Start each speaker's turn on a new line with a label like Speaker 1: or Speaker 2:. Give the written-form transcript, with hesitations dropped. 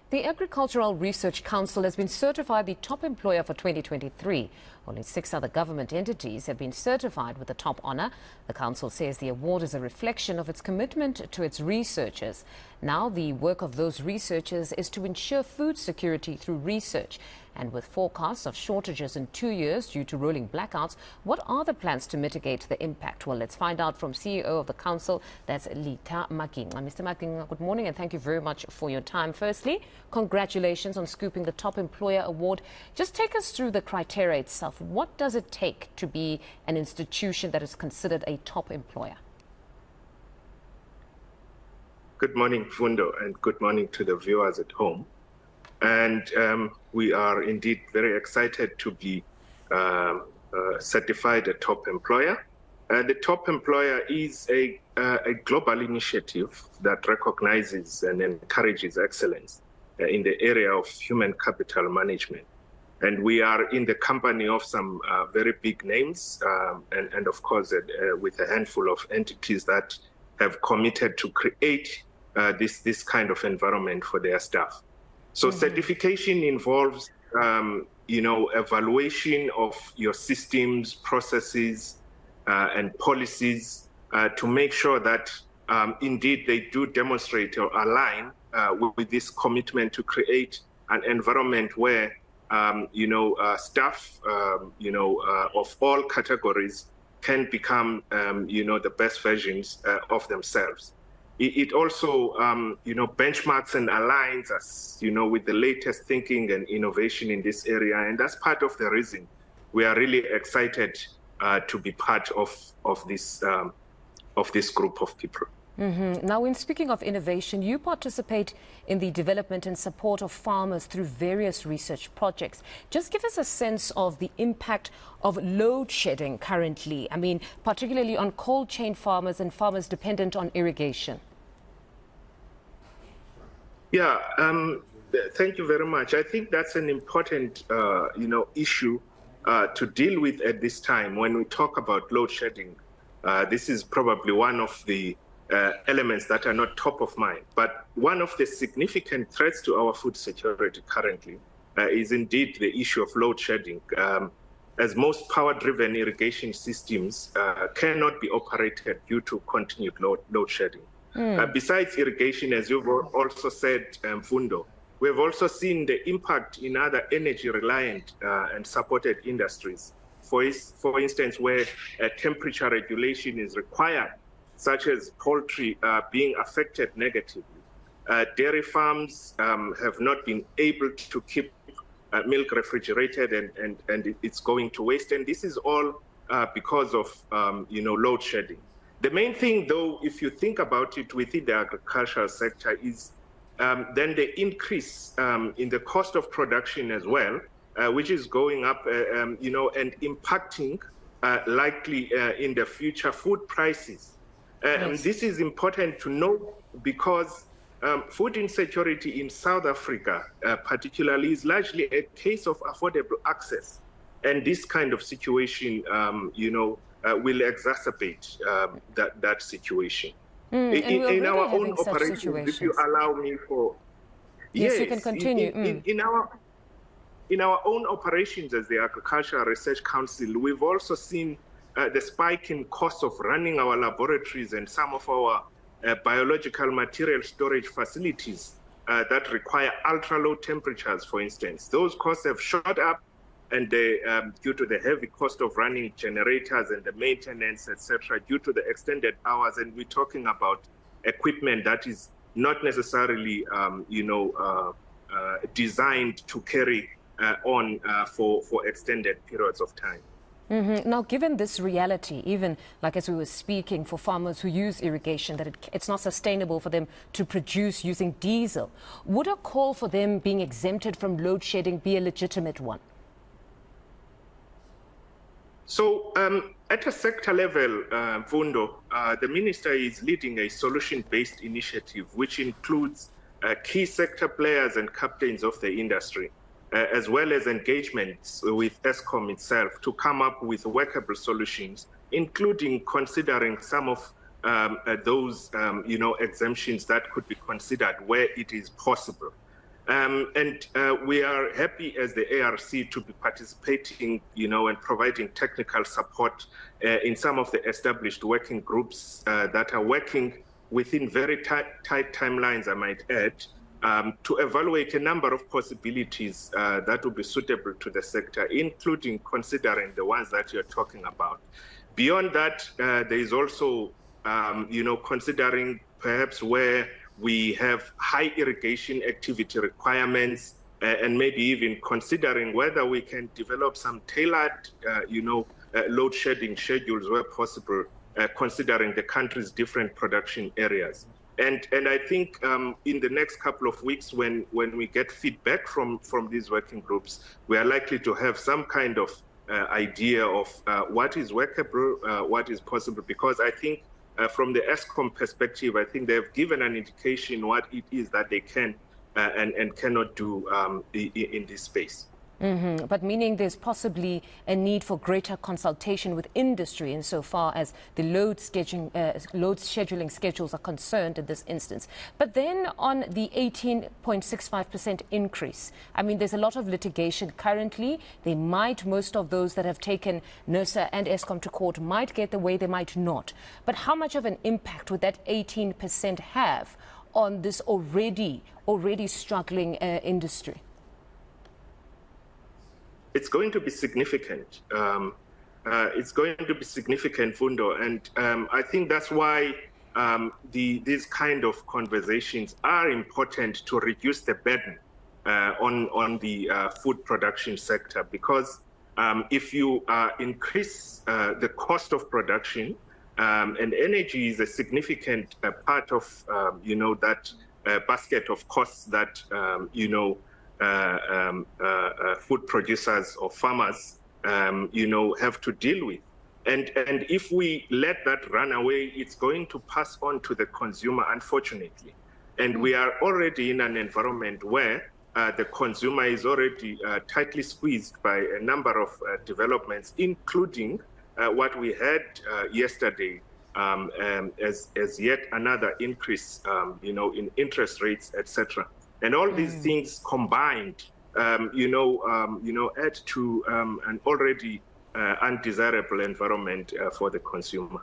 Speaker 1: The Agricultural Research Council has been certified the top employer for 2023. Only 6 other government entities have been certified with the top honour. The council says the award is a reflection of its commitment to its researchers. Now the work of those researchers is to ensure food security through research. And with forecasts of shortages in 2 years due to rolling blackouts, what are the plans to mitigate the impact? Well, let's find out from CEO of the council, that's Litha Magingxa. Mr. Magingxa, good morning and thank you very much for your time. Firstly, congratulations on scooping the Top Employer Award. Just take us through the criteria itself. What does it take to be an institution that is considered a top employer?
Speaker 2: Good morning, Fundo, and good morning to the viewers at home. And we are indeed very excited to be certified a top employer. The top employer is a global initiative that recognizes and encourages excellence in the area of human capital management. And we are in the company of some very big names and of course, with a handful of entities that have committed to create this kind of environment for their staff. So certification involves, evaluation of your systems, processes, and policies to make sure that indeed they do demonstrate or align with this commitment to create an environment where, staff, of all categories can become, the best versions of themselves. It also, benchmarks and aligns us, with the latest thinking and innovation in this area. And that's part of the reason we are really excited to be part of this group of people.
Speaker 1: Now, in speaking of innovation, you participate in the development and support of farmers through various research projects. Just give us a sense of the impact of load shedding currently, I mean, particularly on cold chain farmers and farmers dependent on irrigation.
Speaker 2: Yeah, thank you very much. I think that's an important, issue to deal with at this time. When we talk about load shedding, this is probably one of the elements that are not top of mind. But one of the significant threats to our food security currently is indeed the issue of load shedding, as most power-driven irrigation systems cannot be operated due to continued load shedding. Besides irrigation, as you've also said, Fundo, we have also seen the impact in other energy-reliant and supported industries. For instance, where temperature regulation is required, such as poultry being affected negatively. Dairy farms have not been able to keep milk refrigerated and it's going to waste. And this is all because of, load shedding. The main thing, though, if you think about it within the agricultural sector is then the increase in the cost of production as well, which is going up, and impacting likely in the future food prices.
Speaker 1: Yes.
Speaker 2: This is important to know because food insecurity in South Africa, particularly, is largely a case of affordable access. And this kind of situation, will exacerbate that situation.
Speaker 1: In
Speaker 2: our own operations, if you allow me for...
Speaker 1: Yes, you can continue.
Speaker 2: In our own operations as the Agricultural Research Council, we've also seen the spike in cost of running our laboratories and some of our biological material storage facilities that require ultra-low temperatures, for instance. Those costs have shot up, and due to the heavy cost of running generators and the maintenance, etc., due to the extended hours, and we're talking about equipment that is not necessarily, designed to carry on for extended periods of time.
Speaker 1: Now, given this reality, even like as we were speaking, for farmers who use irrigation, that it's not sustainable for them to produce using diesel, would a call for them being exempted from load shedding be a legitimate one?
Speaker 2: So at a sector level, Fundo, the minister is leading a solution-based initiative, which includes key sector players and captains of the industry, as well as engagements with Eskom itself to come up with workable solutions, including considering some of those exemptions that could be considered where it is possible. And we are happy as the ARC to be participating, and providing technical support in some of the established working groups that are working within very tight timelines, I might add, to evaluate a number of possibilities that will be suitable to the sector, including considering the ones that you're talking about. Beyond that, there is also, considering perhaps where we have high irrigation activity requirements, and maybe even considering whether we can develop some tailored, load shedding schedules where possible, considering the country's different production areas. And I think in the next couple of weeks, when we get feedback from these working groups, we are likely to have some kind of idea of what is workable, what is possible, because I think from the ESCOM perspective, I think they've given an indication what it is that they can and cannot do in this space.
Speaker 1: Mm-hmm. But meaning there's possibly a need for greater consultation with industry insofar as the load scheduling schedules are concerned in this instance. But then on the 18.65% increase, I mean, there's a lot of litigation currently. Most of those that have taken NERSA and ESCOM to court might get the way, they might not. But how much of an impact would that 18% have on this already struggling industry?
Speaker 2: It's going to be significant. It's going to be significant, Fundo, and I think that's why these kind of conversations are important to reduce the burden on the food production sector, because if you increase the cost of production, and energy is a significant part of that basket of costs that food producers or farmers, have to deal with. And if we let that run away, it's going to pass on to the consumer, unfortunately. And we are already in an environment where the consumer is already tightly squeezed by a number of developments, including what we had yesterday as yet another increase, in interest rates, etc. And all these things combined, add to an already undesirable environment for the consumer.